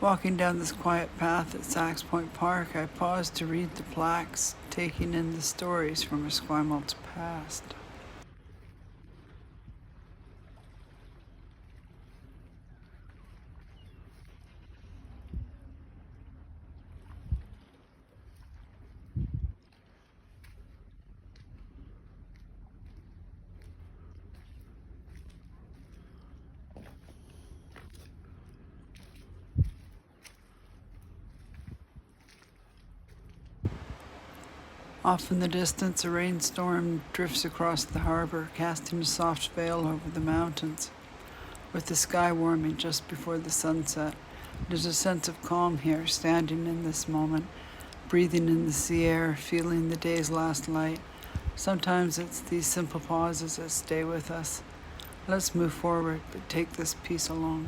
Walking down this quiet path at Saxe Point Park, I paused to read the plaques, taking in the stories from Esquimalt's past. Off in the distance, a rainstorm drifts across the harbor, casting a soft veil over the mountains. With the sky warming just before the sunset, there's a sense of calm here, standing in this moment, breathing in the sea air, feeling the day's last light. Sometimes it's these simple pauses that stay with us. Let's move forward, but take this piece along.